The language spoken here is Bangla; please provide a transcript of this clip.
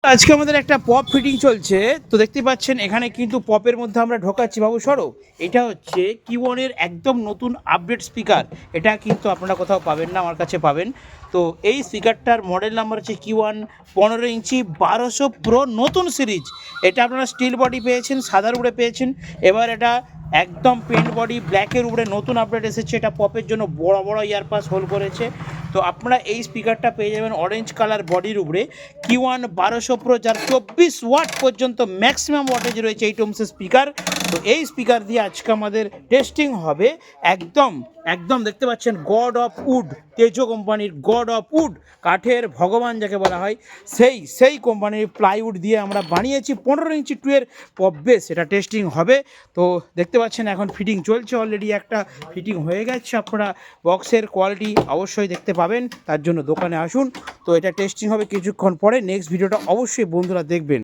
আজকে আমাদের একটা পপ ফিটিং চলছে, তো দেখতে পাচ্ছেন এখানে কিন্তু পপের মধ্যে আমরা ঢোকাচ্ছি। বাবু সরো, এটা হচ্ছে কিওয়ানের একদম নতুন আপডেট স্পিকার। এটা কিন্তু আপনারা কোথাও পাবেন না, আমার কাছে পাবেন। তো এই স্পিকারটার মডেল নাম্বার হচ্ছে কিওয়ান 15 ইঞ্চি 1200 প্রো নতুন সিরিজ। এটা আপনারা স্টিল বডি পেয়েছেন, সাদার উপরে পেয়েছেন। এবার এটা একদম পেন্ট বডি ব্ল্যাকের উপরে নতুন আপডেট এসেছে। এটা পপের জন্য বড় বড় ইয়ারপাস হোল করেছে। তো আপনারা এই স্পিকারটা পেয়ে যাবেন অরেঞ্জ কালার বডির উপরে কিওয়ান 1200 প্রো, যার 24 ওয়াট পর্যন্ত ম্যাক্সিমাম ওয়াটেজ রয়েছে এই টোমসের স্পিকার। তো এই স্পিকার দিয়ে আজকে আমাদের টেস্টিং হবে। একদম একদম দেখতে পাচ্ছেন গড অফ উড, তেজো কোম্পানির গড অফ উড, কাঠের ভগবান যাকে বলা হয়, সেই কোম্পানির প্লাইউড দিয়ে আমরা বানিয়েছি 15 ইঞ্চি 2 পপ বেস। এটা টেস্টিং হবে। তো দেখতে পাচ্ছেন এখন ফিটিং চলছে, অলরেডি একটা ফিটিং হয়ে গেছে। আপনারা বক্সের কোয়ালিটি অবশ্যই দেখতে পাবেন, তার জন্য দোকানে আসুন। তো এটা টেস্টিং হবে কিছুক্ষণ পরে। নেক্সট ভিডিওটা অবশ্যই বন্ধুরা দেখবেন।